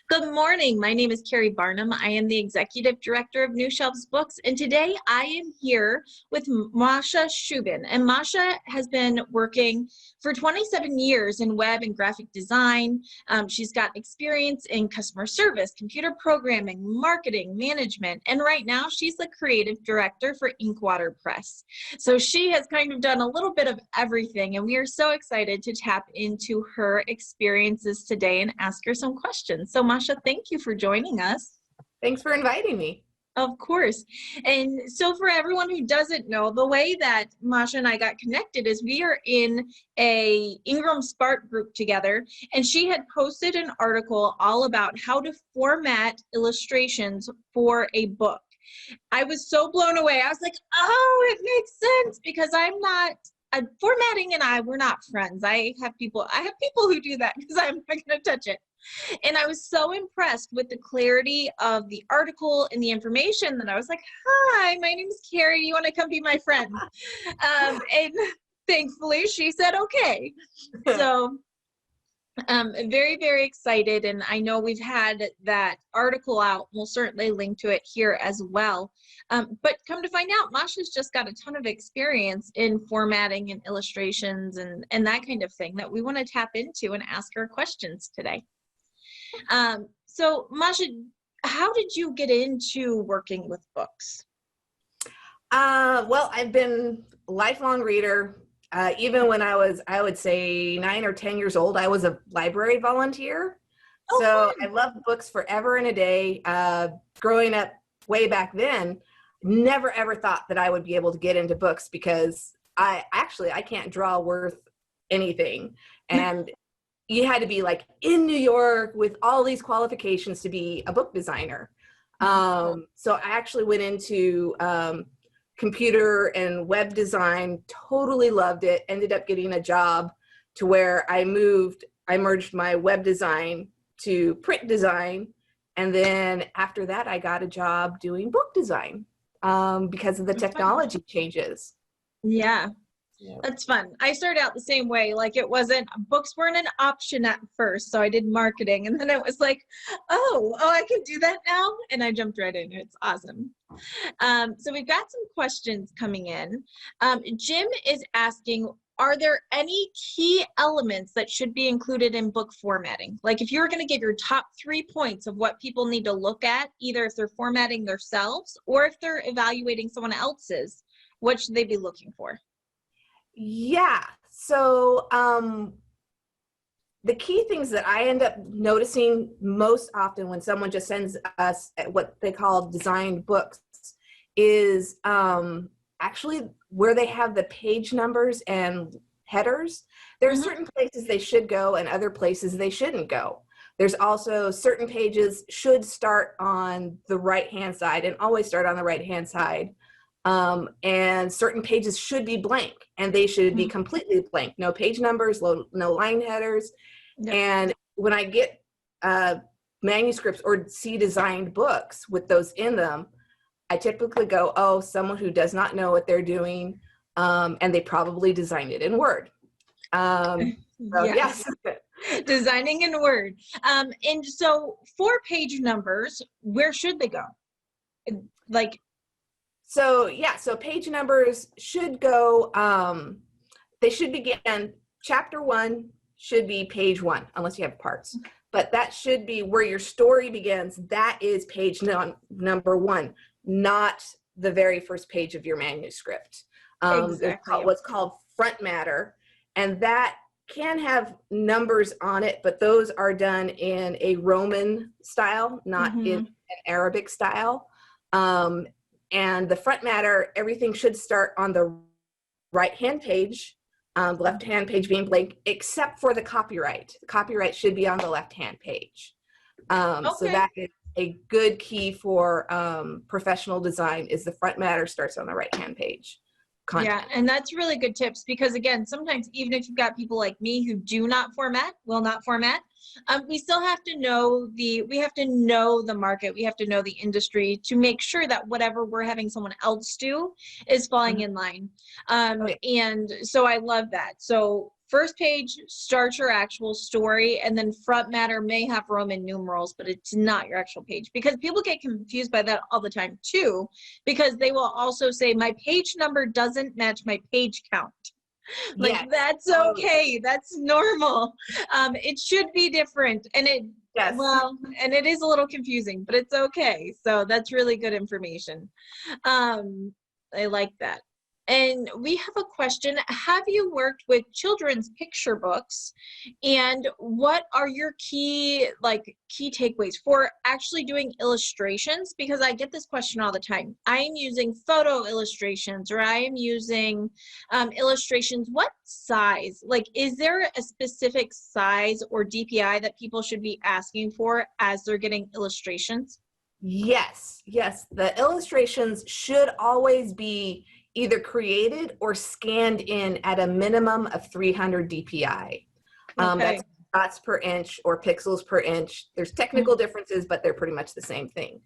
Good morning. My name is Keri Barnum. I am the Executive Director of New Shelves Books, and today I am here with Masha Shubin. And Masha has been working for 27 years in web and graphic design. She's got experience in customer service, computer programming, marketing, management, and right now she's the Creative Director for Inkwater Press. So she has kind of done a little bit of everything, and we are so excited to tap into her experiences today and ask her some questions. So Masha, thank you for joining us. Thanks for inviting me. Of course. And so for everyone who doesn't know, the way that Masha and I got connected is we are in a Ingrams Spark group together, and she had posted an article all about how to format illustrations for a book. I was so blown away. I was like, oh, it makes sense, because I'm not formatting and we're not friends. I have people who do that because I'm not going to touch it. And I was so impressed with the clarity of the article and the information that I was like, hi, my name is Keri. You want to come be my friend? And thankfully she said, okay. So very, very excited. And I know we've had that article out. We'll certainly link to it here as well. But come to find out, Masha's just got a ton of experience in formatting and illustrations and that kind of thing that we want to tap into and ask her questions today. So Masha, how did you get into working with books? Well, I've been a lifelong reader. Even when I was, I would say 9 or 10 years old, I was a library volunteer. Oh, so fun. I loved books forever and a day. Growing up way back then, never ever thought that I would be able to get into books because I can't draw worth anything. And you had to be like in New York with all these qualifications to be a book designer. So I actually went into computer and web design, totally loved it, ended up getting a job to where I merged my web design to print design. And then after that, I got a job doing book design because of the technology changes. Yeah. That's fun. I started out the same way. Like books weren't an option at first. So I did marketing, and then it was like, oh, I can do that now. And I jumped right in. It's awesome. So we've got some questions coming in. Jim is asking, are there any key elements that should be included in book formatting? Like if you were going to give your top 3 points of what people need to look at, either if they're formatting themselves or if they're evaluating someone else's, what should they be looking for? Yeah. So the key things that I end up noticing most often when someone just sends us what they call designed books is actually where they have the page numbers and headers. There are certain places they should go and other places they shouldn't go. There's also certain pages should start on the right-hand side and always start on the right-hand side. And certain pages should be blank, and they should be completely blank. No page numbers, no line headers. Yep. And when I get manuscripts or see designed books with those in them, I typically go, oh, someone who does not know what they're doing, and they probably designed it in Word. Yes. Designing in Word. And so for page numbers, where should they go? So page numbers should go, they should begin, chapter 1 should be page 1, unless you have parts. But that should be where your story begins. That is page number 1, not the very first page of your manuscript. Exactly. What's called front matter. And that can have numbers on it, but those are done in a Roman style, not in an Arabic style. And the front matter, everything should start on the right-hand page, the left-hand page being blank, except for the copyright. The copyright should be on the left-hand page. So that is a good key for professional design is the front matter starts on the right-hand page. Content. Yeah, and that's really good tips because again, sometimes even if you've got people like me who do not format, will not format, we still have to know the market, we have to know the industry to make sure that whatever we're having someone else do is falling in line. And so I love that. So first page starts your actual story, and then front matter may have Roman numerals, but it's not your actual page, because people get confused by that all the time too, because they will also say my page number doesn't match my page count. Like, Yes. that's okay. That's normal. It should be different. And Yes. well, and it is a little confusing, but it's okay. So that's really good information. I like that. And we have a question. Have you worked with children's picture books? And what are your key takeaways for actually doing illustrations? Because I get this question all the time. I am using photo illustrations, or I am using illustrations. What size? Like, is there a specific size or DPI that people should be asking for as they're getting illustrations? Yes. The illustrations should always be either created or scanned in at a minimum of 300 DPI. That's dots per inch or pixels per inch. There's technical differences, but they're pretty much the same thing.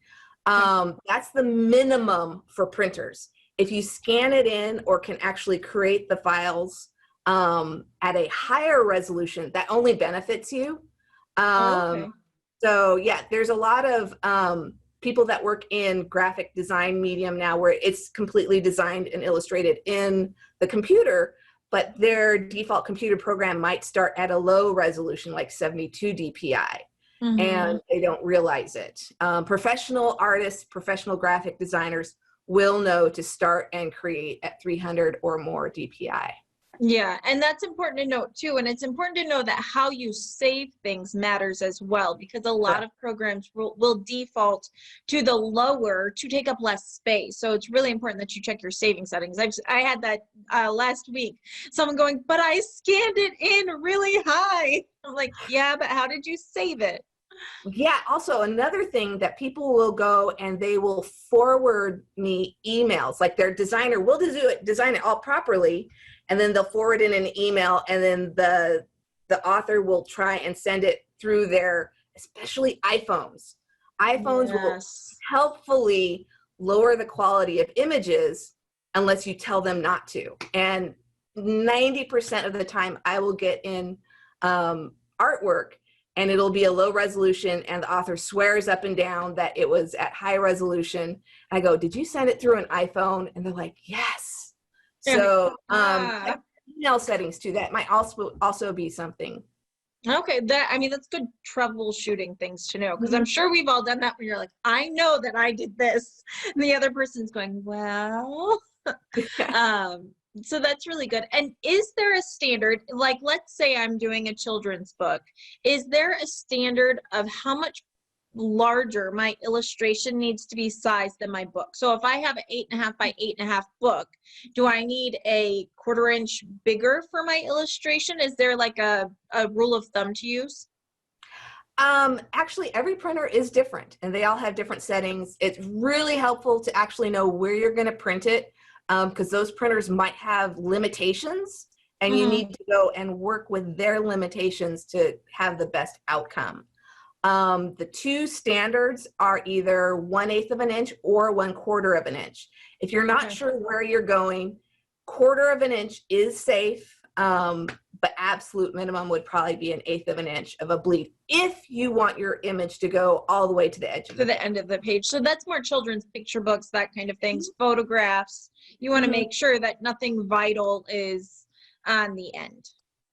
That's the minimum for printers. If you scan it in or can actually create the files at a higher resolution, that only benefits you. So yeah, there's a lot of people that work in graphic design medium now where it's completely designed and illustrated in the computer, but their default computer program might start at a low resolution, like 72 DPI, and they don't realize it. Professional artists, professional graphic designers will know to start and create at 300 or more DPI. Yeah, and that's important to note too. And it's important to know that how you save things matters as well, because a lot of programs will default to the lower to take up less space. So it's really important that you check your saving settings. I had that last week, someone going, but I scanned it in really high. I'm like, yeah, but how did you save it? Yeah, also another thing that people will go and they will forward me emails, like their designer will design it all properly, and then they'll forward in an email, and then the author will try and send it through their, especially iPhones. iPhones will helpfully lower the quality of images unless you tell them not to. And 90% of the time I will get in artwork and it'll be a low resolution and the author swears up and down that it was at high resolution. I go, did you send it through an iPhone? And they're like, yes. So email settings too, that might also be something. Okay, that's good troubleshooting things to know, because I'm sure we've all done that when you're like, I know that I did this, and the other person's going, well. So that's really good. And is there a standard, like, let's say I'm doing a children's book, is there a standard of how much larger my illustration needs to be sized than my book? So if I have an 8.5 by 8.5 book, do I need a 1/4 inch bigger for my illustration? Is there like a rule of thumb to use? Actually, every printer is different and they all have different settings. It's really helpful to actually know where you're going to print it, because those printers might have limitations and you need to go and work with their limitations to have the best outcome. The two standards are either 1/8 of an inch or 1/4 of an inch. If you're not sure where you're going, 1/4 of an inch is safe, but absolute minimum would probably be 1/8 of an inch of a bleed if you want your image to go all the way to the edge of the end of the page. So that's more children's picture books, that kind of things, photographs. You want to make sure that nothing vital is on the end.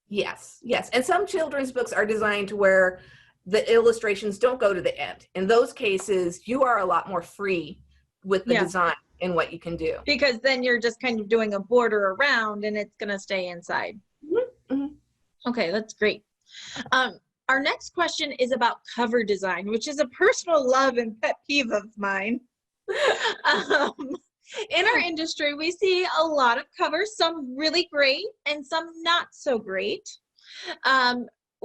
Yes. And some children's books are designed to where the illustrations don't go to the end. In those cases, you are a lot more free with the design and what you can do. Because then you're just kind of doing a border around and it's going to stay inside. Okay, that's great. Our next question is about cover design, which is a personal love and pet peeve of mine. In our industry, we see a lot of covers, some really great and some not so great.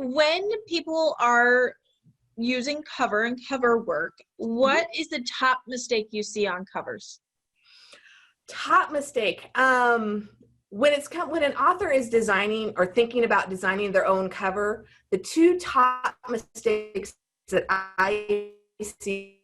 When people are using cover and cover work, what is the top mistake you see on covers? Top mistake. When an author is designing or thinking about designing their own cover, the two top mistakes that I see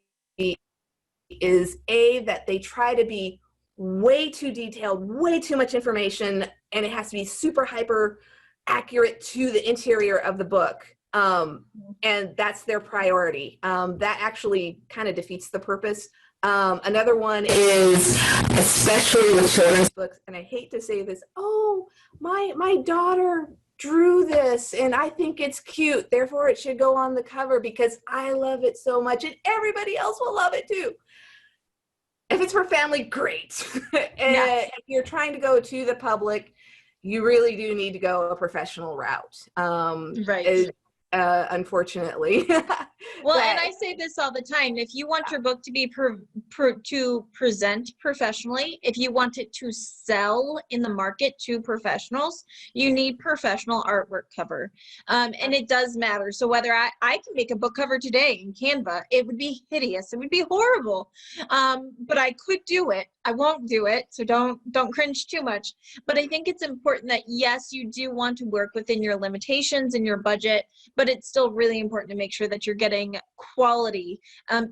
is that they try to be way too detailed, way too much information, and it has to be super hyper accurate to the interior of the book. And that's their priority. That actually kind of defeats the purpose. Another one is, especially with children's books, and I hate to say this, oh, my daughter drew this and I think it's cute, therefore it should go on the cover because I love it so much and everybody else will love it too. If it's for family, great. And Yes. if you're trying to go to the public, you really do need to go a professional route. Right. Unfortunately. Well, and I say this all the time. If you want your book to be to present professionally, if you want it to sell in the market to professionals, you need professional artwork cover. And it does matter. So whether I can make a book cover today in Canva, it would be hideous. It would be horrible. But I could do it. I won't do it. So don't cringe too much. But I think it's important that, yes, you do want to work within your limitations and your budget, but it's still really important to make sure that you're getting quality,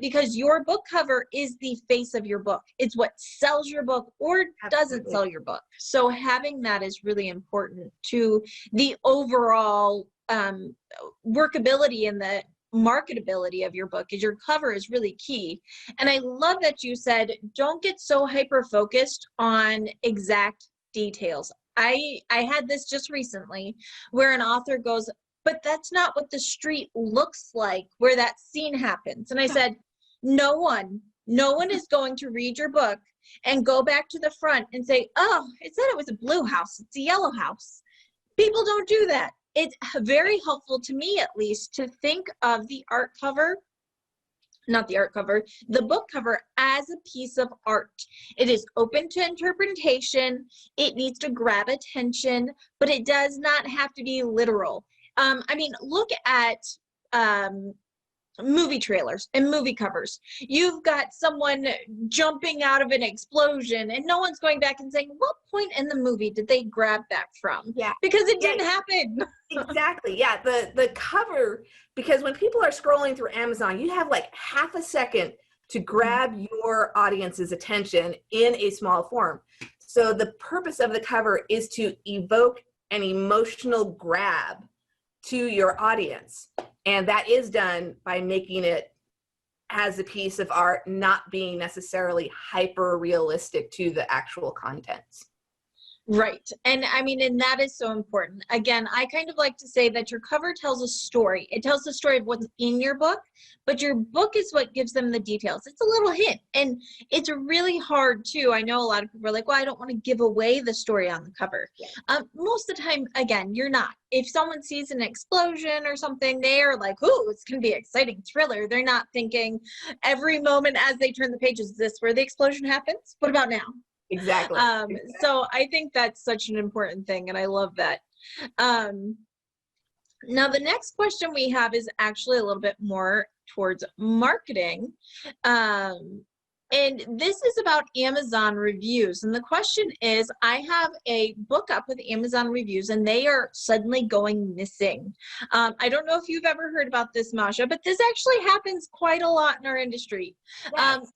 because your book cover is the face of your book. It's what sells your book or doesn't sell your book. So having that is really important to the overall workability and the marketability of your book. Is your cover is really key. And I love that you said, don't get so hyper focused on exact details. I had this just recently where an author goes, but that's not what the street looks like where that scene happens. And I said, no one is going to read your book and go back to the front and say, oh, it said it was a blue house, it's a yellow house. People don't do that. It's very helpful to me, at least, to think of the art cover, not the art cover, the book cover as a piece of art. It is open to interpretation. It needs to grab attention, but it does not have to be literal. I mean, look at movie trailers and movie covers. You've got someone jumping out of an explosion and no one's going back and saying, what point in the movie did they grab that from? Yeah. Because it didn't happen. Exactly. Yeah. The cover, because when people are scrolling through Amazon, you have like half a second to grab your audience's attention in a small form. So the purpose of the cover is to evoke an emotional grab to your audience. And that is done by making it as a piece of art, not being necessarily hyper realistic to the actual contents. Right. And I mean, and that is so important. Again, I kind of like to say that your cover tells a story. It tells the story of what's in your book, but your book is what gives them the details. It's a little hint. And it's really hard too. I know a lot of people are like, well, I don't want to give away the story on the cover. Yeah. Most of the time, again, you're not. If someone sees an explosion or something, they're like, ooh, it's going to be an exciting thriller. They're not thinking every moment as they turn the pages, is this where the explosion happens? What about now? Exactly. So I think that's such an important thing, and I love that. Now, the next question we have is actually a little bit more towards marketing. And this is about Amazon reviews. And the question is, I have a book up with Amazon reviews and they are suddenly going missing. I don't know if you've ever heard about this, Masha, but this actually happens quite a lot in our industry. Yes.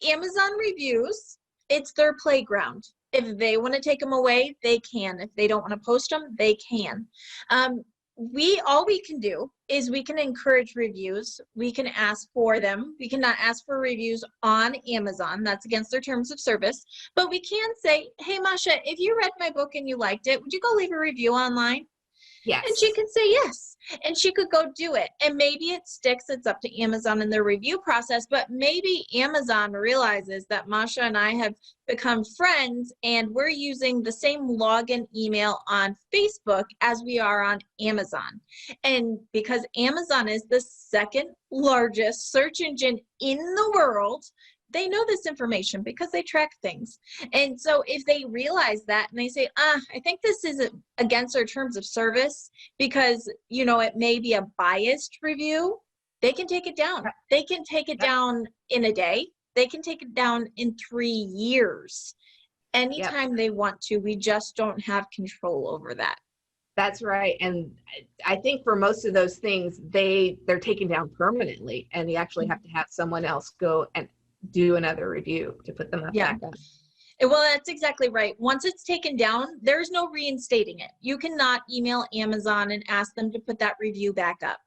Amazon reviews, it's their playground. If they want to take them away, they can. If they don't want to post them, they can. All we can do is we can encourage reviews. We can ask for them. We cannot ask for reviews on Amazon. That's against their terms of service. But we can say, hey, Masha, if you read my book and you liked it, would you go leave a review online? Yes. And she could say yes. And she could go do it. And maybe it sticks. It's up to Amazon and their review process. But maybe Amazon realizes that Masha and I have become friends and we're using the same login email on Facebook as we are on Amazon. And because Amazon is the second largest search engine in the world, they know this information because they track things. And so if they realize that and they say, I think this is against our terms of service because, you know, it may be a biased review, they can take it down. They can take it down in a day. They can take it down in 3 years. Anytime they want to, we just don't have control over that. That's right. And I think for most of those things, they're taken down permanently and you actually have to have someone else go and do another review to put them up back up. Well, that's exactly right. Once it's taken down, there's no reinstating it. You cannot email Amazon and ask them to put that review back up.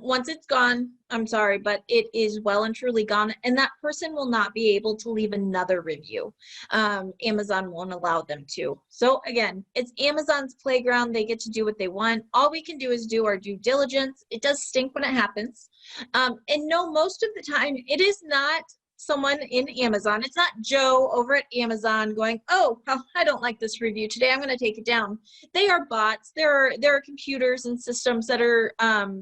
Once it's gone, I'm sorry, but it is well and truly gone, and that person will not be able to leave another review. Amazon won't allow them to. So again, it's Amazon's playground. They get to do what they want. All we can do is do our due diligence. It does stink when it happens. And no, most of the time, it is not someone in Amazon. It's not Joe over at Amazon going, oh, well, I don't like this review today, I'm going to take it down. They are bots. There are computers and systems that are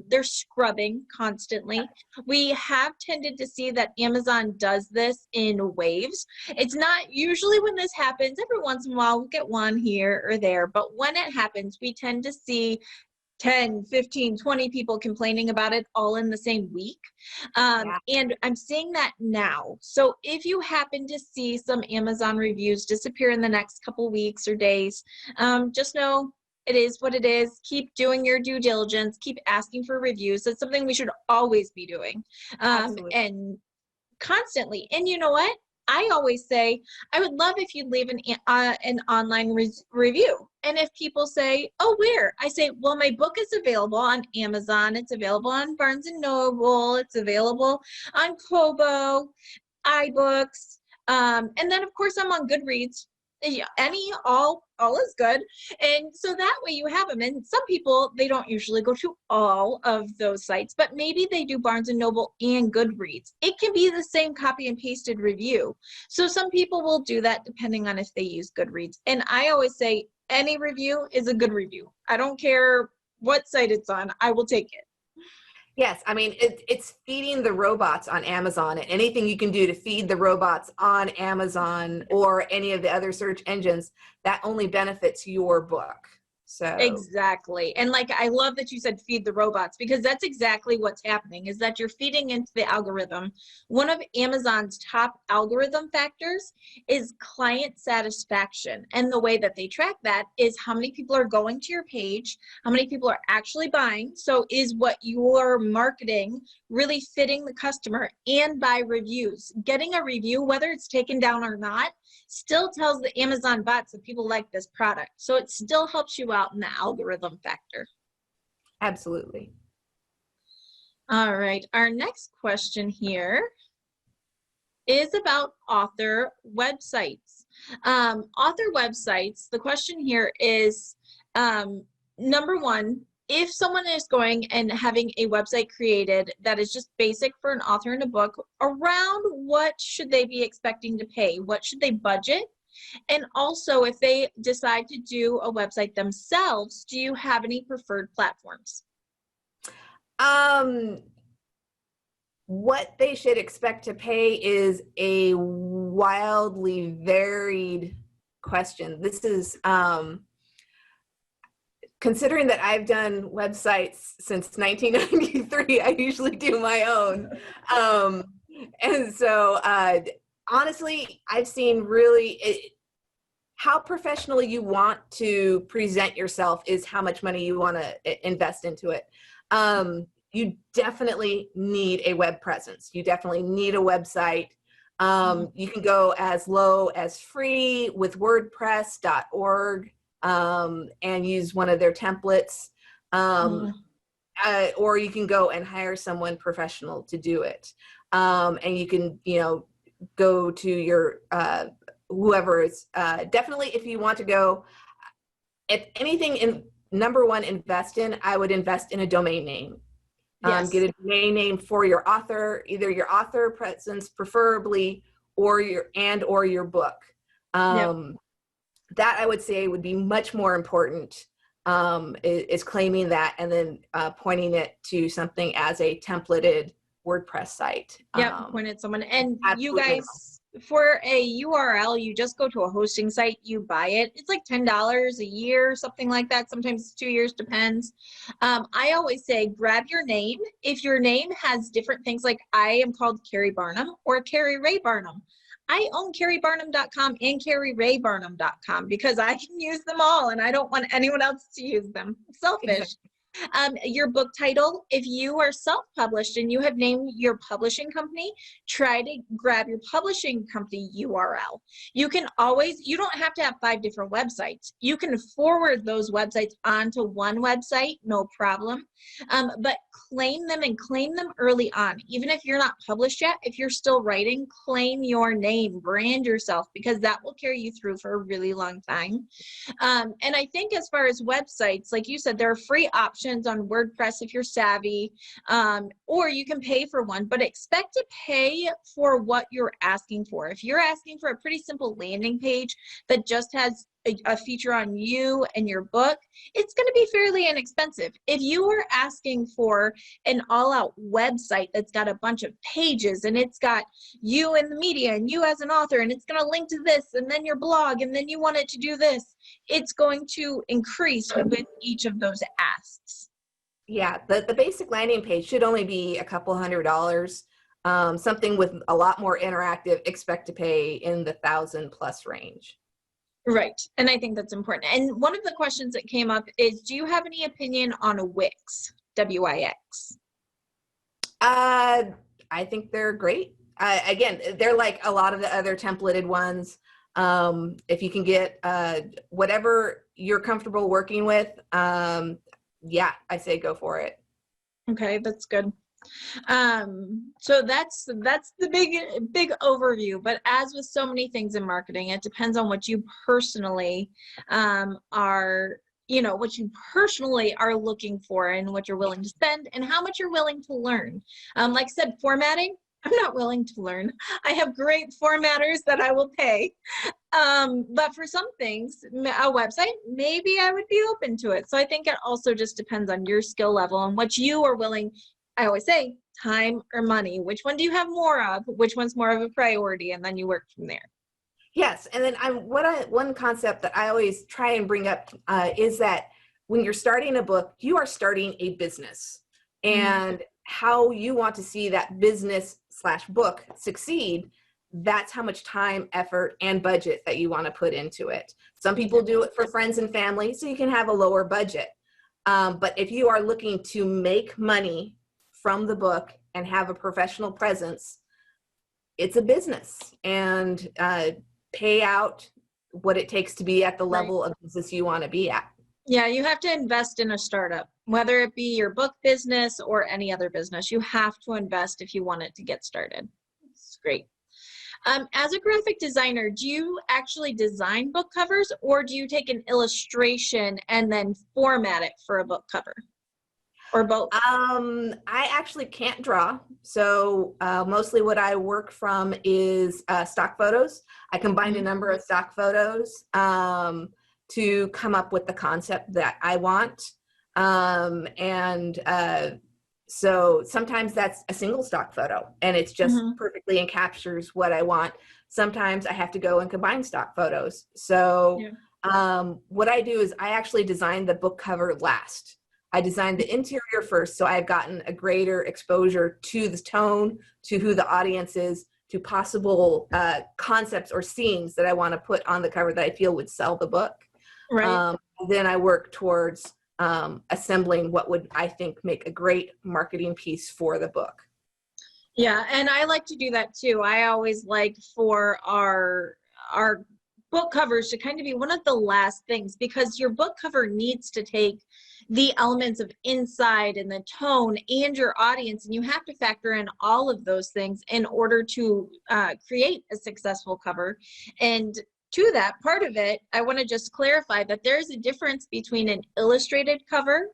they're scrubbing constantly. We have tended to see that Amazon does this in waves. It's not usually when this happens. Every once in a while we'll get one here or there, but when it happens, we tend to see 10, 15, 20 people complaining about it all in the same week. And I'm seeing that now. So if you happen to see some Amazon reviews disappear in the next couple weeks or days, just know it is what it is. Keep doing your due diligence. Keep asking for reviews. That's something we should always be doing. And constantly. And you know what? I always say, I would love if you'd leave an online review. And if people say, oh, where? I say, well, my book is available on Amazon. It's available on Barnes & Noble. It's available on Kobo, iBooks. And then, of course, I'm on Goodreads. All is good. And so that way you have them. And some people, they don't usually go to all of those sites, but maybe they do Barnes & Noble and Goodreads. It can be the same copy and pasted review. So some people will do that depending on if they use Goodreads. And I always say any review is a good review. I don't care what site it's on. I will take it. Yes, I mean, it's feeding the robots on Amazon, and anything you can do to feed the robots on Amazon or any of the other search engines, that only benefits your book. So exactly. And like, I love that you said feed the robots, because that's exactly what's happening, is that you're feeding into the algorithm. One of Amazon's top algorithm factors is client satisfaction. And the way that they track that is how many people are going to your page, how many people are actually buying. So is what you're marketing really fitting the customer, and by reviews. Getting a review, whether it's taken down or not, still tells the Amazon bots that people like this product. So it still helps you out in the algorithm factor. Absolutely. All right. Our next question here is about author websites. Author websites, the question here is, number one, if someone is going and having a website created that is just basic for an author in a book, around what should they be expecting to pay? What should they budget? And also, if they decide to do a website themselves, do you have any preferred platforms? What they should expect to pay is a wildly varied question. This is considering that I've done websites since 1993, I usually do my own. And so honestly, I've seen really how professional you want to present yourself is how much money you want to invest into it. You definitely need a web presence. You definitely need a website. You can go as low as free with WordPress.org. And use one of their templates, or you can go and hire someone professional to do it. And you can, go to your whoever is definitely, if you want to go, if anything, number one, invest in. I would invest in a domain name. Yes. Get a domain name for your author, either your author presence, preferably, or your book. That I would say would be much more important, is claiming that and then pointing it to something as a templated WordPress site. Point at someone. And you guys, for a URL, you just go to a hosting site, you buy it. It's like $10 a year, something like that. Sometimes it's 2 years, depends. I always say grab your name. If your name has different things, like I am called Keri Barnum or Keri Ray Barnum. I own KeriBarnum.com and KeriRayBarnum.com because I can use them all and I don't want anyone else to use them. Selfish. Your book title, if you are self-published and you have named your publishing company, try to grab your publishing company URL. You can always, you don't have to have 5 different websites. You can forward those websites onto one website, no problem. But claim them and claim them early on. Even if you're not published yet, if you're still writing, claim your name, brand yourself, because that will carry you through for a really long time. And I think as far as websites, like you said, there are free options on WordPress if you're savvy, or you can pay for one, but expect to pay for what you're asking for. If you're asking for a pretty simple landing page that just has a feature on you and your book, it's going to be fairly inexpensive. If you are asking for an all-out website that's got a bunch of pages and it's got you in the media and you as an author and it's going to link to this and then your blog and then you want it to do this, it's going to increase with each of those asks. Yeah, the basic landing page should only be a couple $100. Something with a lot more interactive, expect to pay in the 1,000+ range. Right, and I think that's important. And one of the questions that came up is, do you have any opinion on Wix, W-I-X? I think they're great. Again, they're like a lot of the other templated ones. If you can get whatever you're comfortable working with, yeah, I say go for it. Okay, that's good. So that's the big overview, but as with so many things in marketing, it depends on what you personally are, what you personally are looking for and what you're willing to spend and how much you're willing to learn. Like I said, formatting, I'm not willing to learn. I have great formatters that I will pay. But for some things, a website, maybe I would be open to it. So I think it also just depends on your skill level and what you are willing. I always say time or money. Which one do you have more of? Which one's more of a priority? And then you work from there. Yes, and then one concept that I always try and bring up is that when you're starting a book, you are starting a business, and how you want to see that business/book succeed. That's how much time, effort, and budget that you want to put into it. Some people do it for friends and family, so you can have a lower budget. But if you are looking to make money from the book and have a professional presence, it's a business, and pay out what it takes to be at the level of business you want to be at. Yeah, you have to invest in a startup, whether it be your book business or any other business. You have to invest if you want it to get started. It's great. As a graphic designer, do you actually design book covers, or do you take an illustration and then format it for a book cover? Or both? I actually can't draw, so mostly what I work from is stock photos. I combined a number of stock photos to come up with the concept that I want, so sometimes that's a single stock photo and it's just perfectly and captures what I want. Sometimes I have to go and combine stock photos. So what I do is I actually design the book cover last. I designed the interior first, so I've gotten a greater exposure to the tone, to who the audience is, to possible concepts or scenes that I want to put on the cover that I feel would sell the book. Right. Then I work towards assembling what would, I think, make a great marketing piece for the book. Yeah, and I like to do that too. I always like for our book covers to kind of be one of the last things, because your book cover needs to take the elements of inside and the tone and your audience, and you have to factor in all of those things in order to create a successful cover. And to that part of it, I want to just clarify that there's a difference between an illustrated cover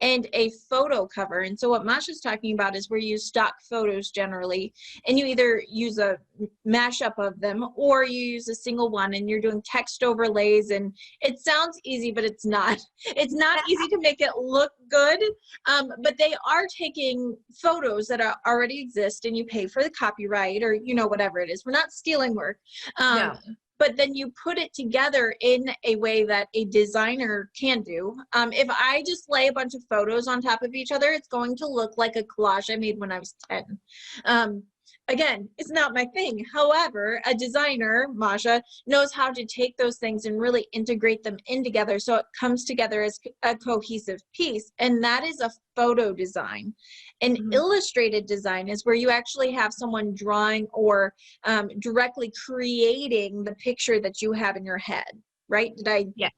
and a photo cover. And so what Masha's talking about is where you use stock photos generally, and you either use a mashup of them or you use a single one and you're doing text overlays. And it sounds easy, but it's not. It's not easy to make it look good, but they are taking photos that already exist and you pay for the copyright or, whatever it is. We're not stealing work. No. But then you put it together in a way that a designer can do. If I just lay a bunch of photos on top of each other, it's going to look like a collage I made when I was 10. again, it's not my thing. However, a designer, Masha, knows how to take those things and really integrate them in together so it comes together as a cohesive piece. And that is a photo design. An illustrated design is where you actually have someone drawing or directly creating the picture that you have in your head, right? Did I? Yeah.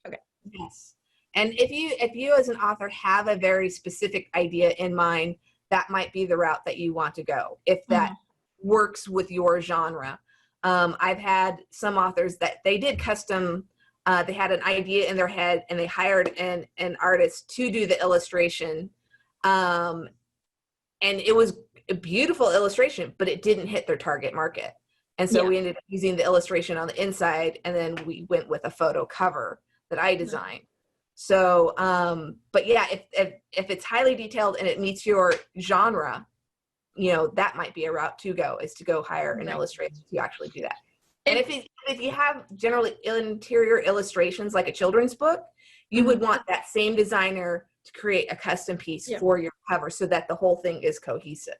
Okay. Yes. And if you as an author have a very specific idea in mind, that might be the route that you want to go, if that works with your genre. I've had some authors that they did custom, they had an idea in their head and they hired an artist to do the illustration. And it was a beautiful illustration, but it didn't hit their target market. And so we ended up using the illustration on the inside, and then we went with a photo cover that I designed. So, but yeah, if it's highly detailed and it meets your genre, you know, that might be a route to go, is to go hire an illustrator to actually do that. And if you have generally interior illustrations like a children's book, you would want that same designer to create a custom piece for your cover so that the whole thing is cohesive.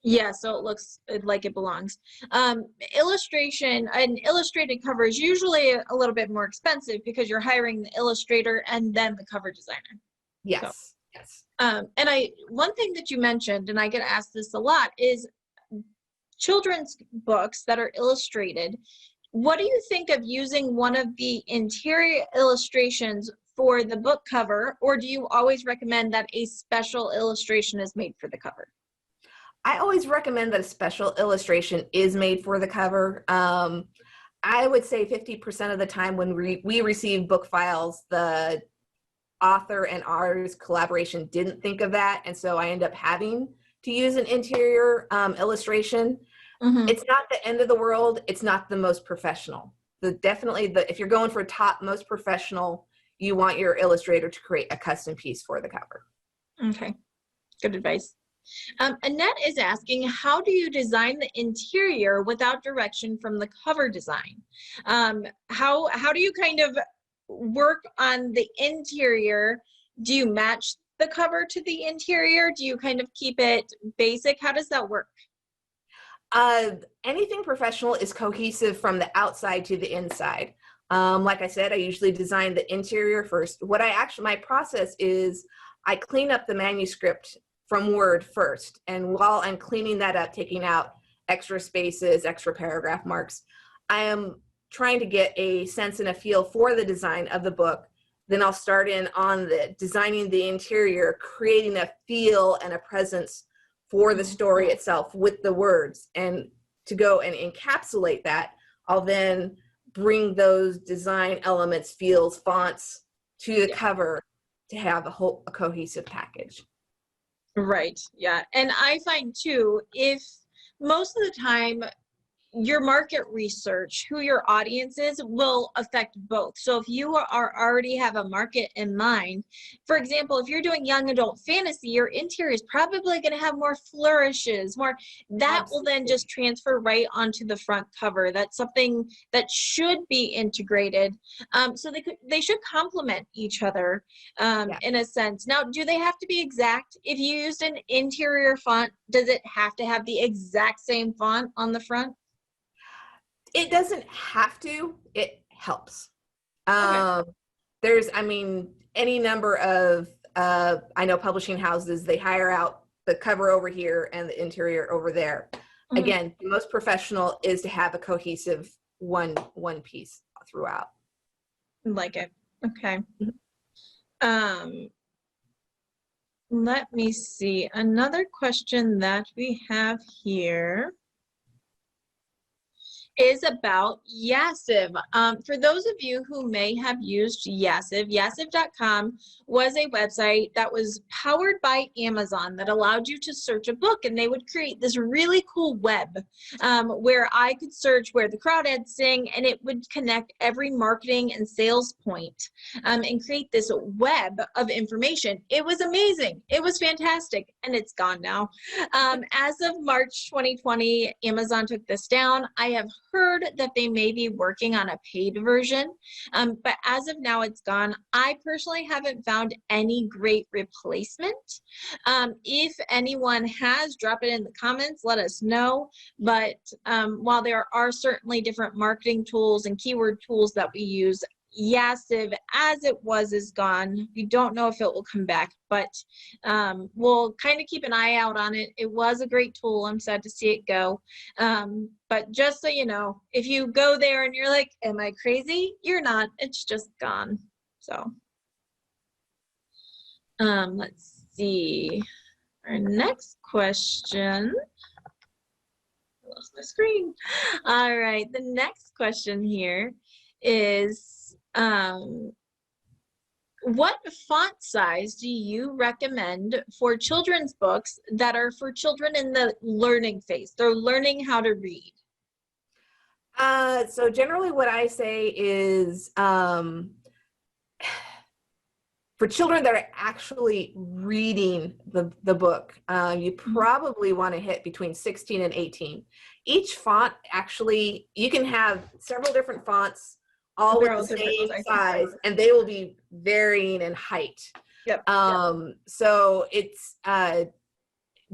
Yeah, so it looks like it belongs. An illustrated cover is usually a little bit more expensive because you're hiring the illustrator and then the cover designer. Yes, yes. And one thing that you mentioned, and I get asked this a lot, is children's books that are illustrated. What do you think of using one of the interior illustrations for the book cover, or do you always recommend that a special illustration is made for the cover? I always recommend that a special illustration is made for the cover. I would say 50% of the time when we receive book files, the author and ours collaboration didn't think of that, and so I end up having to use an interior illustration. It's not the end of the world. It's not the most professional. If you're going for top most professional, you want your illustrator to create a custom piece for the cover. Okay, good advice. Annette is asking, how do you design the interior without direction from the cover design? How do you kind of work on the interior? Do you match the cover to the interior? Do you kind of keep it basic? How does that work? Anything professional is cohesive from the outside to the inside. Like I said, I usually design the interior first. My process is I clean up the manuscript from Word first. And while I'm cleaning that up, taking out extra spaces, extra paragraph marks, I am trying to get a sense and a feel for the design of the book. Then I'll start in on the designing the interior, creating a feel and a presence for the story itself with the words. And to go and encapsulate that, I'll then bring those design elements, feels, fonts to the cover to have a cohesive package. Right. Yeah. And I find too, if most of the time your market research, who your audience is, will affect both. So if you already have a market in mind, for example, if you're doing young adult fantasy, your interior is probably going to have more flourishes, that will then just transfer right onto the front cover. That's something that should be integrated. So they should complement each other in a sense. Now, do they have to be exact? If you used an interior font, does it have to have the exact same font on the front? It doesn't have to. It helps. Okay. There's, any number of, I know publishing houses, they hire out the cover over here and the interior over there. Again, the most professional is to have a cohesive one piece throughout. Like it. Okay. Let me see. Another question that we have here is about Yassiv. For those of you who may have used Yassiv, Yassiv.com was a website that was powered by Amazon that allowed you to search a book, and they would create this really cool web where I could search where the crawdads sing, and it would connect every marketing and sales point and create this web of information. It was amazing. It was fantastic, and it's gone now. As of March 2020, Amazon took this down. I have heard that they may be working on a paid version, but as of now, it's gone. I personally haven't found any great replacement. If anyone has, drop it in the comments, let us know. But while there are certainly different marketing tools and keyword tools that we use, Yassiv, as it was, is gone. We don't know if it will come back, but we'll kind of keep an eye out on it. It was a great tool. I'm sad to see it go. But just so you know, if you go there and you're like, am I crazy? You're not. It's just gone. So let's see. Our next question. I lost my screen. All right. The next question here is, what font size do you recommend for children's books that are for children in the learning phase? They're learning how to read. So generally what I say is, for children that are actually reading the book, you probably want to hit between 16 and 18. Each font, actually, you can have several different fonts all with the same size, and they will be varying in height. Yep. So it's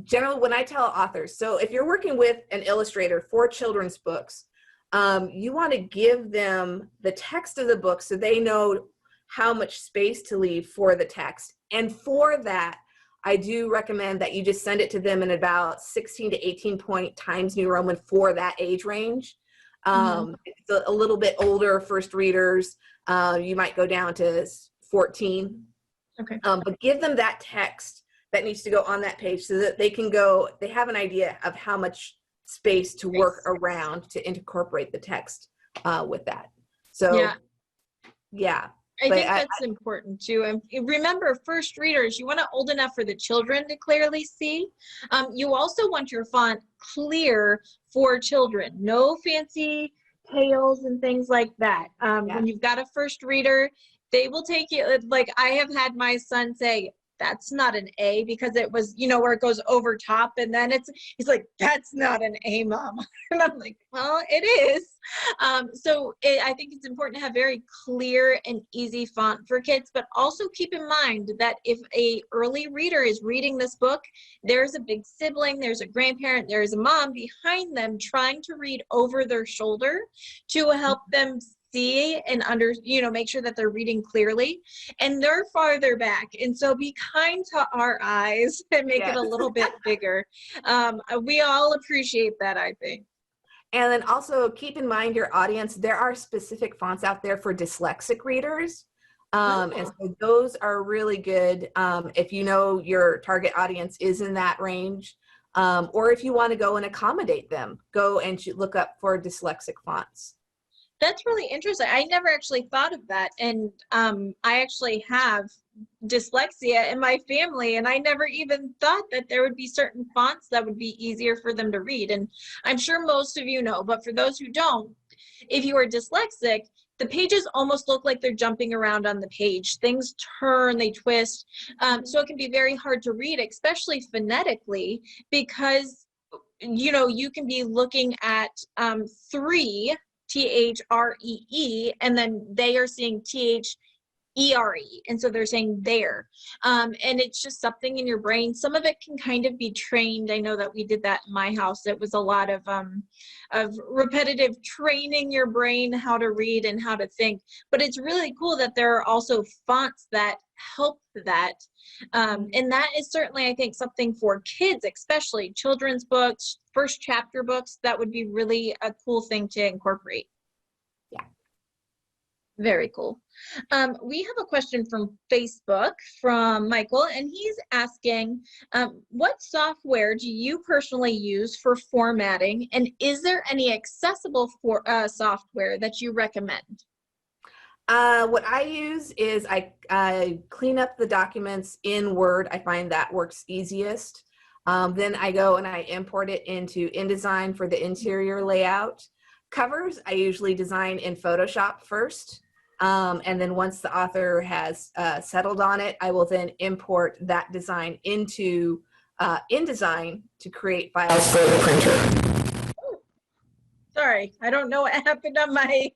generally when I tell authors, so if you're working with an illustrator for children's books, you want to give them the text of the book so they know how much space to leave for the text. And for that, I do recommend that you just send it to them in about 16 to 18 point Times New Roman for that age range. It's a little bit older first readers, you might go down to 14. Okay. But give them that text that needs to go on that page so that they can go, they have an idea of how much space to work around to incorporate the text with that. So yeah. I think that's important too. And remember, first readers, you want it old enough for the children to clearly see. You also want your font clear for children. No fancy tails and things like that. When you've got a first reader, they will take it. Like I have had my son say, that's not an A, because it was, you know, where it goes over top, and then he's like, that's not an A, Mom. And I'm like, well, it is. I think it's important to have very clear and easy font for kids, but also keep in mind that if a early reader is reading this book, there's a big sibling, there's a grandparent, there's a mom behind them trying to read over their shoulder to help them see and make sure that they're reading clearly, and they're farther back, and so be kind to our eyes and make it a little bit bigger. We all appreciate that, I think. And then also keep in mind your audience, there are specific fonts out there for dyslexic readers, and so those are really good if you know your target audience is in that range, or if you want to go and accommodate them, go and look up for dyslexic fonts. That's really interesting. I never actually thought of that. And I actually have dyslexia in my family, and I never even thought that there would be certain fonts that would be easier for them to read. And I'm sure most of you know, but for those who don't, if you are dyslexic, the pages almost look like they're jumping around on the page. Things turn, they twist. So it can be very hard to read, especially phonetically, because, you know, you can be looking at 3, THREE, and then they are seeing THERE, and so they're saying there, and it's just something in your brain. Some of it can kind of be trained. I know that we did that in my house. It was a lot of repetitive training your brain how to read and how to think, but it's really cool that there are also fonts that help that, and that is certainly, I think, something for kids, especially children's books, first chapter books. That would be really a cool thing to incorporate. Yeah. Very cool. We have a question from Facebook from Michael, and he's asking, what software do you personally use for formatting, and is there any accessible software that you recommend? What I use is I clean up the documents in Word. I find that works easiest. Then I go and I import it into InDesign for the interior layout. Covers, I usually design in Photoshop first. And then once the author has settled on it, I will then import that design into InDesign to create files for the printer. Sorry, I don't know what happened on my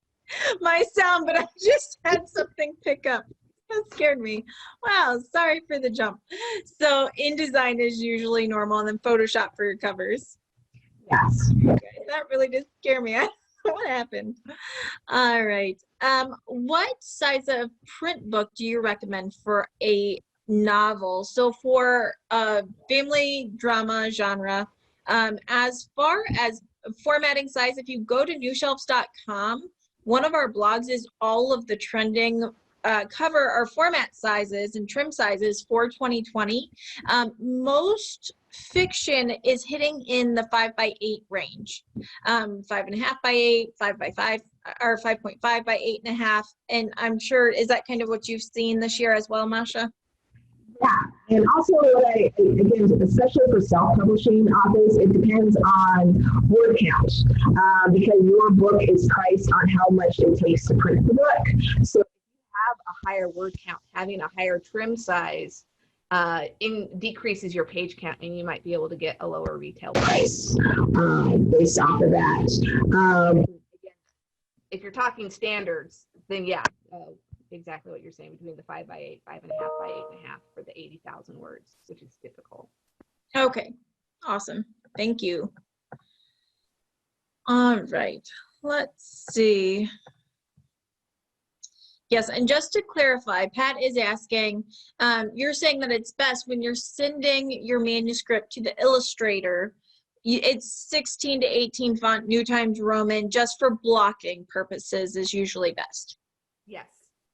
sound, but I just had something pick up. That scared me. Wow, sorry for the jump. So InDesign is usually normal, and then Photoshop for your covers. Yes. Okay, that really did scare me. What happened? All right. What size of print book do you recommend for a novel? So for family drama genre, as far as formatting size, if you go to newshelves.com, one of our blogs is all of the trending cover or format sizes and trim sizes for 2020. Most fiction is hitting in the 5x8 range, 5.5 by 8, 5 by 5, or 5.5 by 8.5. And I'm sure, is that kind of what you've seen this year as well, Masha? Yeah, and also, again, especially for self-publishing authors, it depends on word count because your book is priced on how much it takes to print the book. So if you have a higher word count, having a higher trim size decreases your page count, and you might be able to get a lower retail price based off of that. If you're talking standards, then yeah. Exactly what you're saying, between the 5 by 8, 5.5 by 8.5 for the 80,000 words, which is typical. Okay, awesome. Thank you. All right, let's see. Yes, and just to clarify, Pat is asking, you're saying that it's best when you're sending your manuscript to the illustrator, it's 16 to 18 font, New Times Roman, just for blocking purposes is usually best. Yes.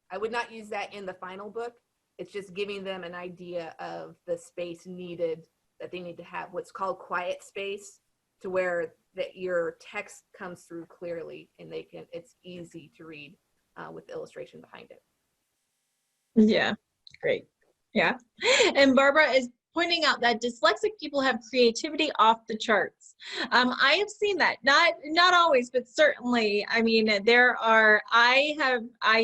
I would not use that in the final book. It's just giving them an idea of the space needed, that they need to have what's called quiet space, to where that your text comes through clearly and it's easy to read with the illustration behind it. Yeah, great. Yeah. And Barbara is pointing out that dyslexic people have creativity off the charts. I have seen that, not always, but certainly. I mean, I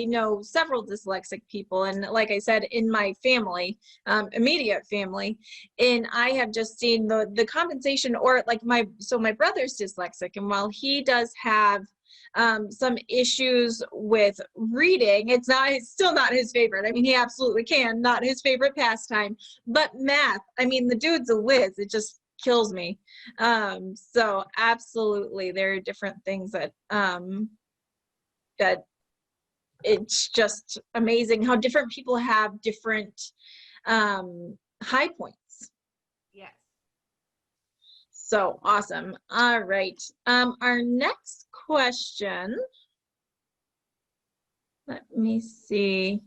know several dyslexic people, and like I said, in my family, immediate family, and I have just seen the compensation, or like my brother's dyslexic, and while he does have some issues with reading, it's still not his favorite. I mean, he absolutely can, not his favorite pastime, but math, I mean, the dude's a whiz. It just kills me. So absolutely, there are different things that it's just amazing how different people have different high points. Yes. So awesome. All right. Our next question. Let me see.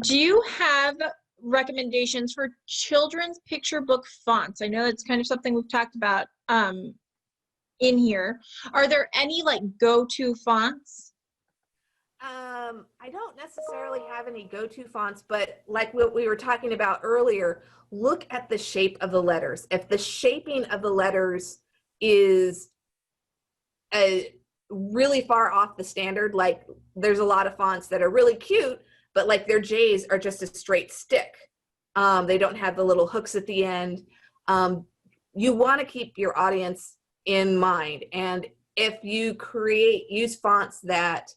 Do you have recommendations for children's picture book fonts? I know that's kind of something we've talked about in here. Are there any like go-to fonts? I don't necessarily have any go-to fonts, but like what we were talking about earlier, look at the shape of the letters. If the shaping of the letters is really far off the standard, like there's a lot of fonts that are really cute, but like their J's are just a straight stick. They don't have the little hooks at the end. You want to keep your audience in mind. And if you use fonts that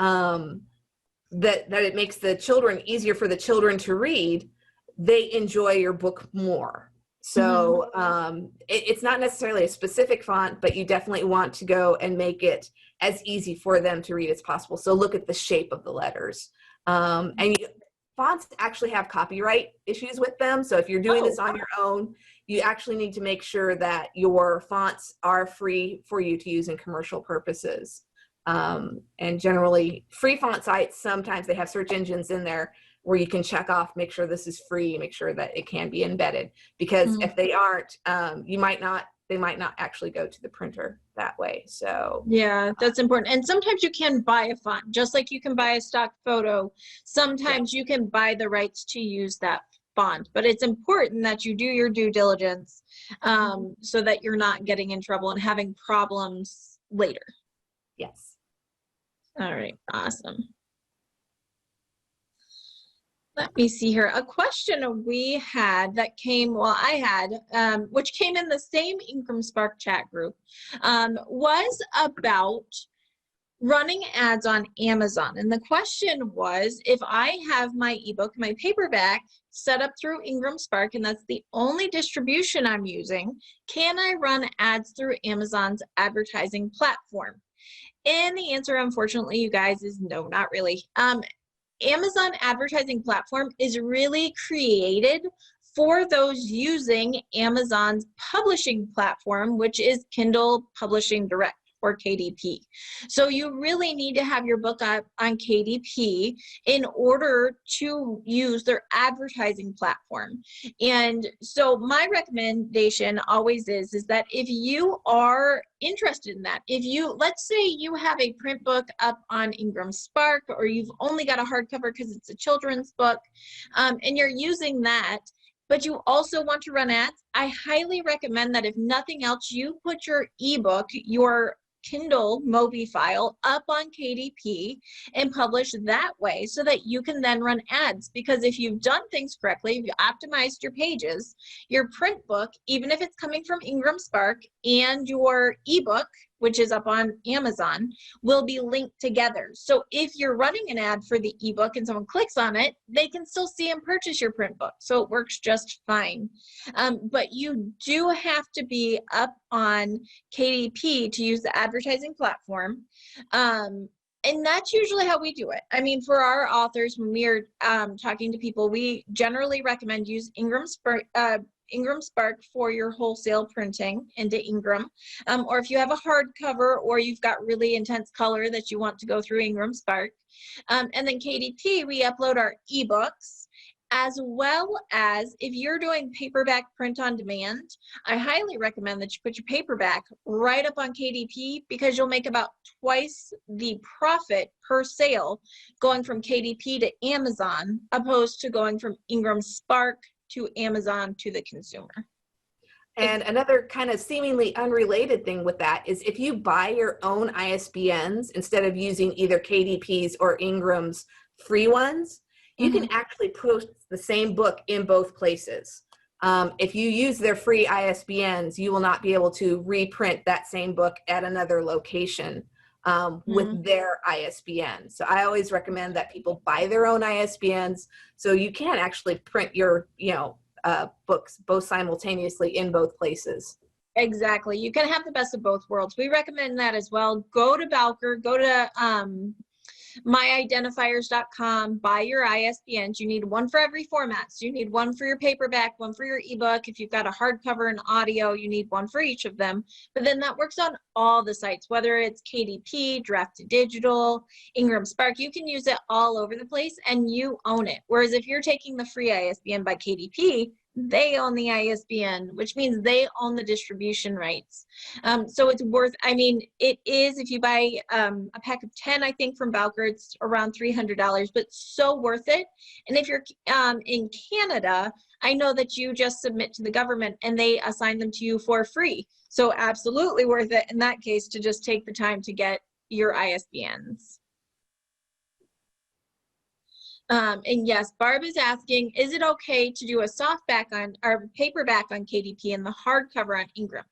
it makes the children easier for the children to read, they enjoy your book more. So it's not necessarily a specific font, but you definitely want to go and make it as easy for them to read as possible. So look at the shape of the letters. Fonts actually have copyright issues with them. So if you're doing this on your own, you actually need to make sure that your fonts are free for you to use in commercial purposes. And generally, free font sites, sometimes they have search engines in there where you can check off, make sure this is free, make sure that it can be embedded. Because if they aren't, they might not actually go to the printer that way. So yeah, that's important. And sometimes you can buy a font, just like you can buy a stock photo. Sometimes you can buy the rights to use that font, but it's important that you do your due diligence so that you're not getting in trouble and having problems later. Yes. All right, awesome. Let me see here. A question we had that came, well, I had, which came in the same Ingram Spark chat group, was about running ads on Amazon. And the question was, if I have my ebook, my paperback set up through Ingram Spark, and that's the only distribution I'm using, can I run ads through Amazon's advertising platform? And the answer, unfortunately, you guys, is no, not really. Amazon advertising platform is really created for those using Amazon's publishing platform, which is Kindle Publishing Direct, or KDP. So you really need to have your book up on KDP in order to use their advertising platform. And so my recommendation always is that if you are interested in that, if you, let's say you have a print book up on Ingram Spark, or you've only got a hardcover because it's a children's book, and you're using that, but you also want to run ads, I highly recommend that if nothing else, you put your ebook, your Kindle Mobi file up on KDP and publish that way so that you can then run ads. Because if you've done things correctly, if you optimized your pages, your print book, even if it's coming from Ingram Spark, and your ebook, which is up on Amazon, will be linked together. So if you're running an ad for the ebook and someone clicks on it, they can still see and purchase your print book. So it works just fine. But you do have to be up on KDP to use the advertising platform. And that's usually how we do it. I mean, for our authors, when we are talking to people, we generally recommend use Ingram Spark for your wholesale printing into Ingram. Or if you have a hardcover or you've got really intense color that you want to go through Ingram Spark. And then KDP, we upload our ebooks, as well as if you're doing paperback print on demand, I highly recommend that you put your paperback right up on KDP, because you'll make about twice the profit per sale going from KDP to Amazon, opposed to going from Ingram Spark to Amazon to the consumer. And another kind of seemingly unrelated thing with that is if you buy your own ISBNs instead of using either KDP's or Ingram's free ones, you can actually post the same book in both places. If you use their free ISBNs, you will not be able to reprint that same book at another location with their ISBN. So I always recommend that people buy their own ISBNs so you can actually print your, books both simultaneously in both places. Exactly. You can have the best of both worlds. We recommend that as well. Go to Bowker, go to myidentifiers.com, buy your ISBNs. You need one for every format. So you need one for your paperback, one for your ebook. If you've got a hardcover and audio, you need one for each of them. But then that works on all the sites, whether it's KDP, Draft to Digital, Ingram Spark. You can use it all over the place and you own it. Whereas if you're taking the free ISBN by KDP, they own the ISBN, which means they own the distribution rights. So it's worth, I mean, it is, if you buy a pack of 10, I think from Bowker, it's around $300, but so worth it. And if you're in Canada, I know that you just submit to the government and they assign them to you for free. So absolutely worth it in that case to just take the time to get your ISBNs. And yes, Barb is asking, is it okay to do a softback on or paperback on KDP and the hardcover on Ingram?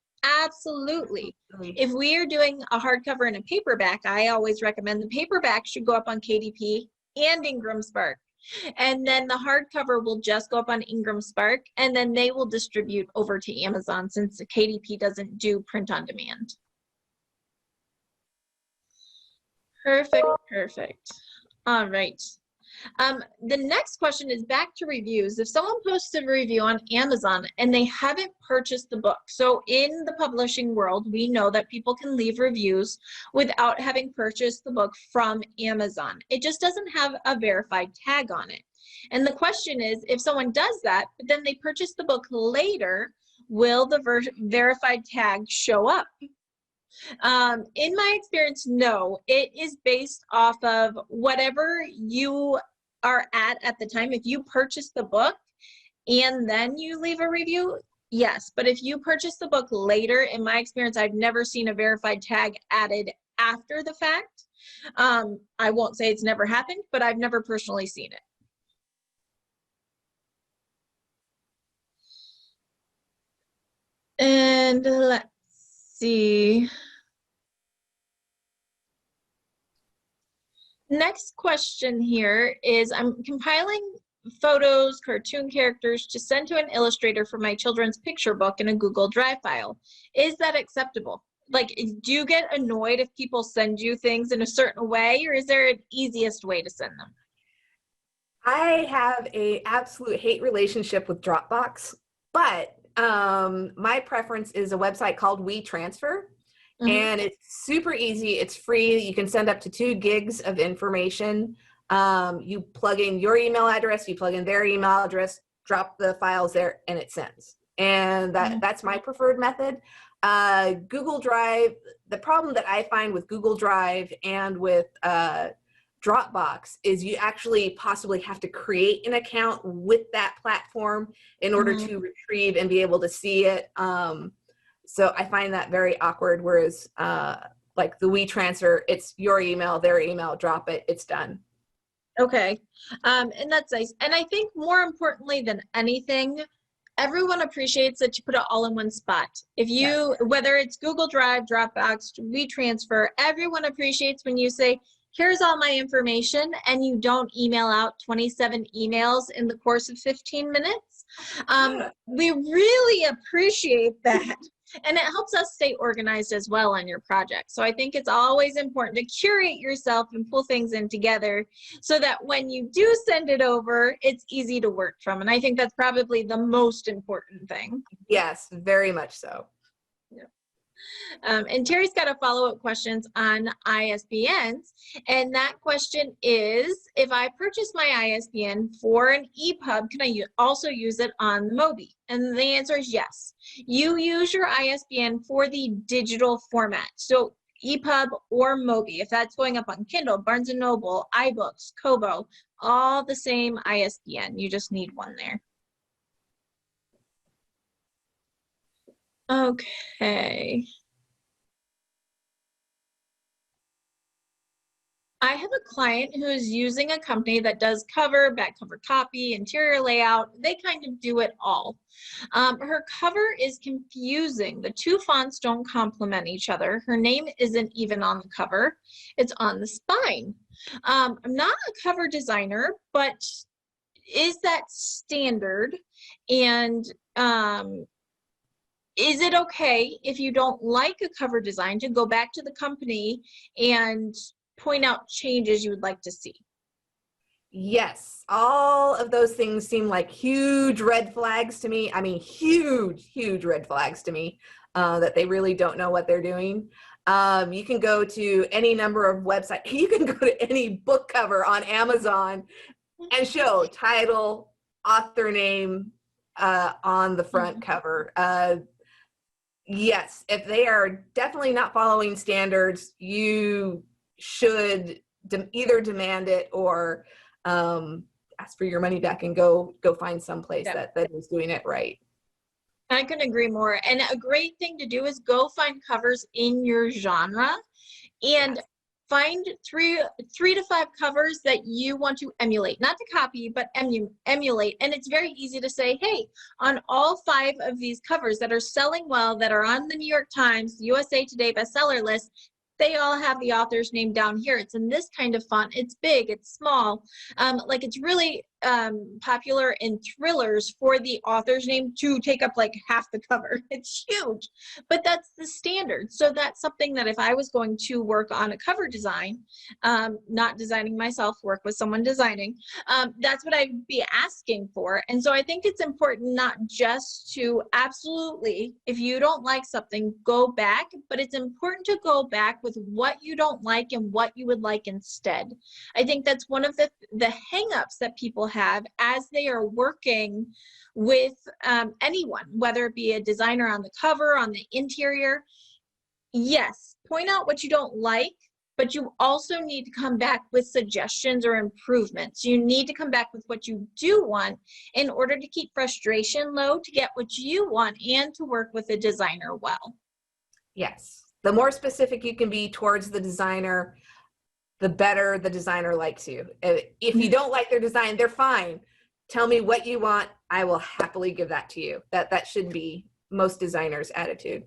Absolutely. If we are doing a hardcover and a paperback, I always recommend the paperback should go up on KDP and Ingram Spark. And then the hardcover will just go up on Ingram Spark, and then they will distribute over to Amazon since the KDP doesn't do print on demand. Perfect, perfect. All right. The next question is back to reviews. If someone posts a review on Amazon and they haven't purchased the book, so in the publishing world, we know that people can leave reviews without having purchased the book from Amazon. It just doesn't have a verified tag on it. And the question is, if someone does that, but then they purchase the book later, will the verified tag show up? In my experience, no. It is based off of whatever you are at the time. If you purchase the book and then you leave a review, yes. But if you purchase the book later, in my experience, I've never seen a verified tag added after the fact. I won't say it's never happened, but I've never personally seen it. And let's see. Next question here is, I'm compiling photos, cartoon characters to send to an illustrator for my children's picture book in a Google Drive file. Is that acceptable? Like, do you get annoyed if people send you things in a certain way, or is there an easiest way to send them? I have a absolute hate relationship with Dropbox, but my preference is a website called WeTransfer. Mhm. And it's super easy. It's free. You can send up to 2 gigs of information. You plug in your email address, you plug in their email address, drop the files there, and it sends. And that's my preferred method. Google Drive, the problem that I find with Google Drive and with Dropbox is you actually possibly have to create an account with that platform in order to retrieve and be able to see it. So I find that very awkward, whereas like the WeTransfer, it's your email, their email, drop it, it's done. Okay, and that's nice. And I think more importantly than anything, everyone appreciates that you put it all in one spot. If you, whether it's Google Drive, Dropbox, WeTransfer, everyone appreciates when you say, here's all my information, and you don't email out 27 emails in the course of 15 minutes. We really appreciate that. And it helps us stay organized as well on your project. So I think it's always important to curate yourself and pull things in together so that when you do send it over, it's easy to work from. And I think that's probably the most important thing. Yes, very much so. And Terry's got a follow-up questions on ISBNs. And that question is, if I purchase my ISBN for an EPUB, can I also use it on the Mobi? And the answer is yes. You use your ISBN for the digital format. So EPUB or Mobi, if that's going up on Kindle, Barnes & Noble, iBooks, Kobo, all the same ISBN. You just need one there. Okay. I have a client who is using a company that does cover, back cover copy, interior layout. They kind of do it all. Her cover is confusing. The 2 fonts don't complement each other. Her name isn't even on the cover. It's on the spine. I'm not a cover designer, but is that standard? And is it okay if you don't like a cover design to go back to the company and point out changes you would like to see? Yes, all of those things seem like huge red flags to me. I mean, huge, huge red flags to me, that they really don't know what they're doing. You can go to any number of websites. You can go to any book cover on Amazon and show title, author name on the front cover. Yes, if they are definitely not following standards, you should either demand it or ask for your money back and go find someplace that is doing it right. I couldn't agree more. And a great thing to do is go find covers in your genre and find three to 5 covers that you want to emulate, not to copy, but emulate. And it's very easy to say, hey, on all 5 of these covers that are selling well, that are on the New York Times, USA Today bestseller list, they all have the author's name down here. It's in this kind of font. It's big, it's small. Like, it's really popular in thrillers for the author's name to take up like half the cover. It's huge, but that's the standard. So that's something that if I was going to work on a cover design, not designing myself, work with someone designing, that's what I'd be asking for. And so I think it's important not just to absolutely, if you don't like something, go back, but it's important to go back with what you don't like and what you would like instead. I think that's one of the hang-ups that people have as they are working with anyone, whether it be a designer on the cover, on the interior. Yes, point out what you don't like, but you also need to come back with suggestions or improvements. You need to come back with what you do want in order to keep frustration low, to get what you want, and to work with the designer well. Yes, the more specific you can be towards the designer, the better the designer likes you. If you don't like their design, they're fine. Tell me what you want. I will happily give that to you. That should be most designers' attitude.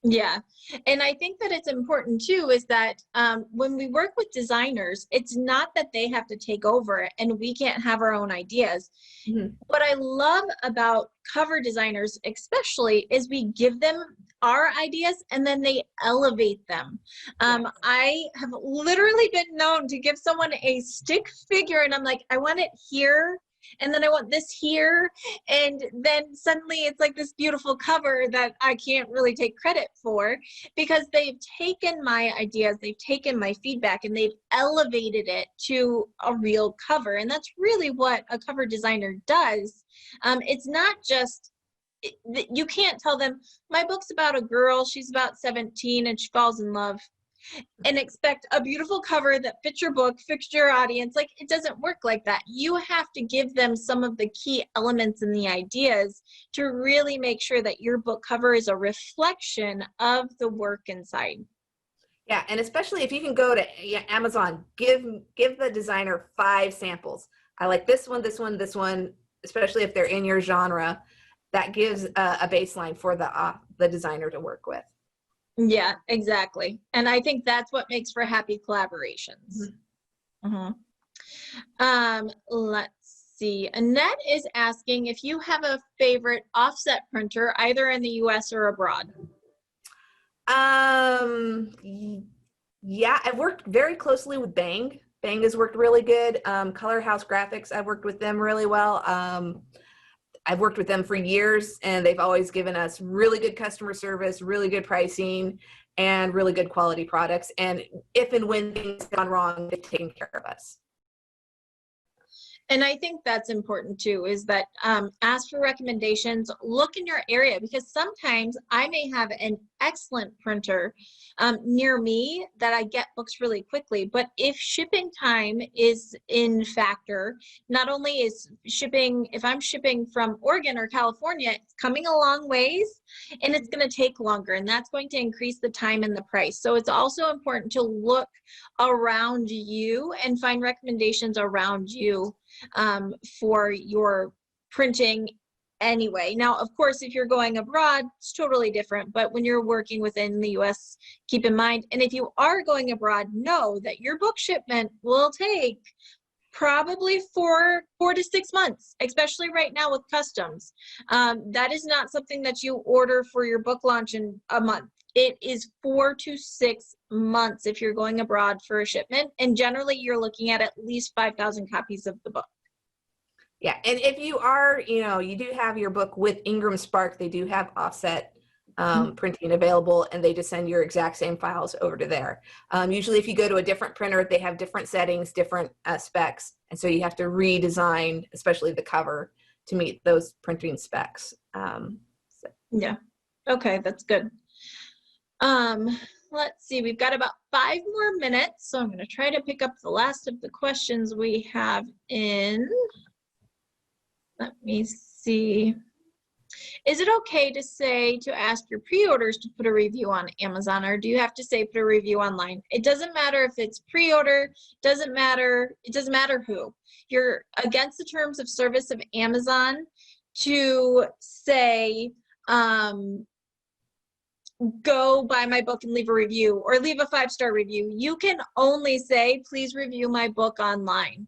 Yeah. And I think that it's important too, is that when we work with designers, it's not that they have to take over and we can't have our own ideas. Mhm. What I love about cover designers, especially, is we give them our ideas and then they elevate them. Yes. I have literally been known to give someone a stick figure and I'm like, I want it here. And then I want this here. And then suddenly it's like this beautiful cover that I can't really take credit for, because they've taken my ideas, they've taken my feedback, and they've elevated it to a real cover. And that's really what a cover designer does. It's not just, you can't tell them, my book's about a girl, she's about 17 and she falls in love, and expect a beautiful cover that fits your book, fits your audience. Like, it doesn't work like that. You have to give them some of the key elements and the ideas to really make sure that your book cover is a reflection of the work inside. Yeah, and especially if you can go to Amazon, give the designer 5 samples. I like this one, this one, this one, especially if they're in your genre. That gives a baseline for the designer to work with. Yeah, exactly. And I think that's what makes for happy collaborations. Let's see. Annette is asking if you have a favorite offset printer, either in the US or abroad. Yeah, I've worked very closely with Bang. Bang has worked really good. Color House Graphics, I've worked with them really well. I've worked with them for years, and they've always given us really good customer service, really good pricing, and really good quality products. And if and when things have gone wrong, they've taken care of us. And I think that's important too, is that ask for recommendations, look in your area, because sometimes I may have an excellent printer near me that I get books really quickly, but if shipping time is in factor, not only is shipping, if I'm shipping from Oregon or California, it's coming a long ways and it's going to take longer, and that's going to increase the time and the price. So it's also important to look around you and find recommendations around you for your printing anyway. Now, of course, if you're going abroad, it's totally different, but when you're working within the US, keep in mind, and if you are going abroad, know that your book shipment will take probably 4 to 6 months, especially right now with customs. That is not something that you order for your book launch in a month. It is 4 to 6 months if you're going abroad for a shipment, and generally you're looking at least 5,000 copies of the book. Yeah, and if you are, you do have your book with Ingrams Spark, they do have offset printing available, and they just send your exact same files over to there. Usually if you go to a different printer, they have different settings, different specs, and so you have to redesign, especially the cover, to meet those printing specs. Yeah, okay, that's good. Let's see, we've got about 5 more minutes, so I'm going to try to pick up the last of the questions we have in. Let me see. Is it okay to ask your pre-orders to put a review on Amazon, or do you have to say put a review online? It doesn't matter if it's pre-order, it doesn't matter who. You're against the terms of service of Amazon to say, go buy my book and leave a review, or leave a 5-star review. You can only say, please review my book online.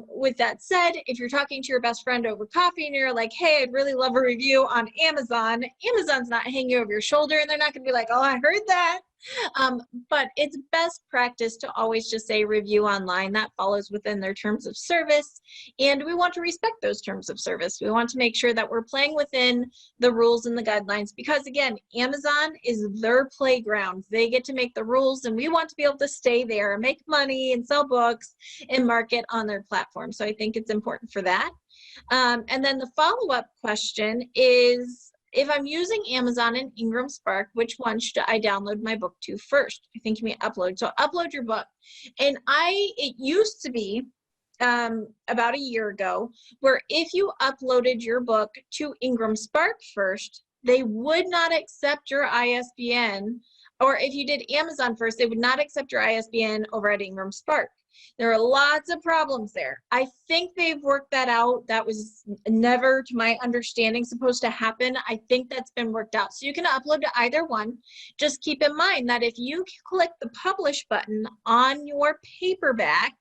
With that said, if you're talking to your best friend over coffee and you're like, hey, I'd really love a review on Amazon, Amazon's not hanging over your shoulder, and they're not going to be like, oh, I heard that. But it's best practice to always just say review online. That follows within their terms of service, and we want to respect those terms of service. We want to make sure that we're playing within the rules and the guidelines, because again, Amazon is their playground. They get to make the rules, and we want to be able to stay there and make money and sell books and market on their platform. So I think it's important for that. And then the follow-up question is, if I'm using Amazon and Ingrams Spark, which one should I download my book to first? I think you mean upload. So upload your book. And it used to be about a year ago, where if you uploaded your book to Ingrams Spark first, they would not accept your ISBN. Or if you did Amazon first, they would not accept your ISBN over at Ingrams Spark. There are lots of problems there. I think they've worked that out. That was never, to my understanding, supposed to happen. I think that's been worked out. So you can upload to either one. Just keep in mind that if you click the publish button on your paperback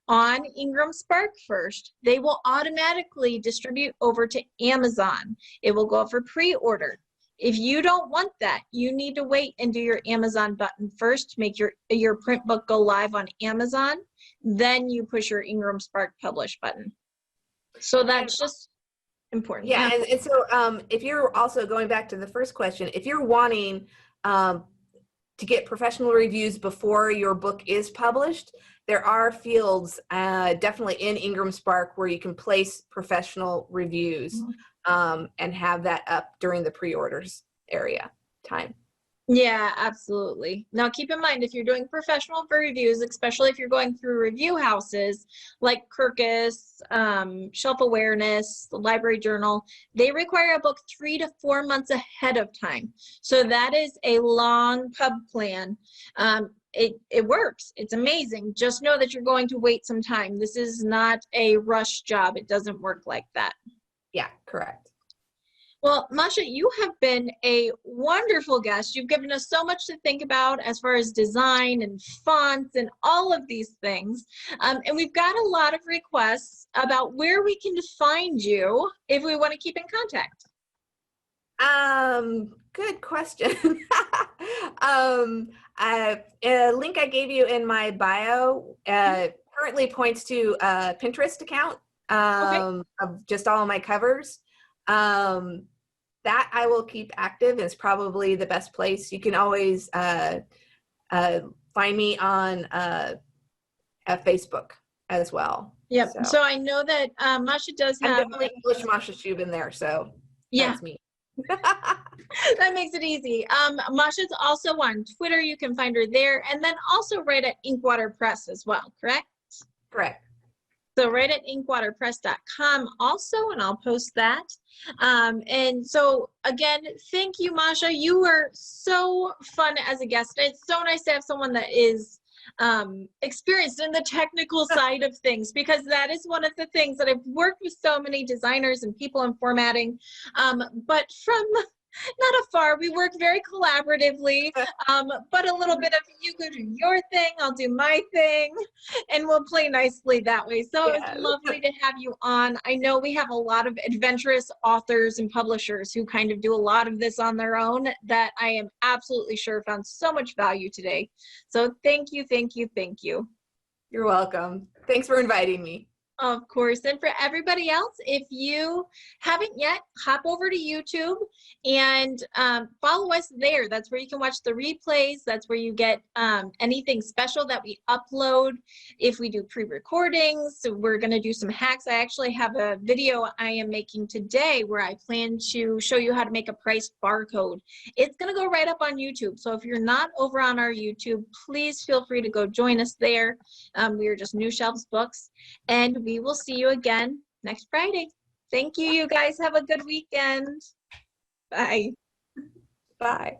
on Ingram Spark first, they will automatically distribute over to Amazon. It will go for pre-order. If you don't want that, you need to wait and do your Amazon button first to make your print book go live on Amazon. Then you push your Ingram Spark publish button. So that's just important. Yeah, and so if you're also going back to the first question, if you're wanting to get professional reviews before your book is published, there are fields definitely in Ingram Spark where you can place professional reviews. And have that up during the pre-orders area time. Yeah, absolutely. Now keep in mind, if you're doing professional reviews, especially if you're going through review houses like Kirkus, Shelf Awareness, the Library Journal, they require a book 3 to 4 months ahead of time. So that is a long pub plan. It works. It's amazing. Just know that you're going to wait some time. This is not a rush job. It doesn't work like that. Yeah, correct. Well, Masha, you have been a wonderful guest. You've given us so much to think about as far as design and fonts and all of these things. And we've got a lot of requests about where we can find you if we want to keep in contact. Good question. A link I gave you in my bio currently points to a Pinterest account. Of just all of my covers. That I will keep active. It's probably the best place. You can always find me on Facebook as well. Yep. So I know that Masha does have definitely English Masha Shubin there. So yeah, that's me. That makes it easy. Masha's also on Twitter. You can find her there, and then also right at Inkwater Press as well. Correct? Correct. So right at inkwaterpress.com also, and I'll post that. And so again, thank you, Masha. You were so fun as a guest. It's so nice to have someone that is experienced in the technical side of things, because that is one of the things that I've worked with so many designers and people in formatting, but from not afar. We work very collaboratively, but a little bit of you go do your thing, I'll do my thing, and we'll play nicely that way. So It's lovely to have you on. I know we have a lot of adventurous authors and publishers who kind of do a lot of this on their own that I am absolutely sure found so much value today. So thank you, thank you, thank you. You're welcome. Thanks for inviting me. Of course. And for everybody else, if you haven't yet, hop over to YouTube and follow us there. That's where you can watch the replays. That's where you get anything special that we upload. If we do pre-recordings, so we're going to do some hacks. I actually have a video I am making today where I plan to show you how to make a price barcode. It's going to go right up on YouTube. So if you're not over on our YouTube, please feel free to go join us there. We are just New Shelves Books. And we will see you again next Friday. Thank you, you guys. Have a good weekend. Bye. Bye.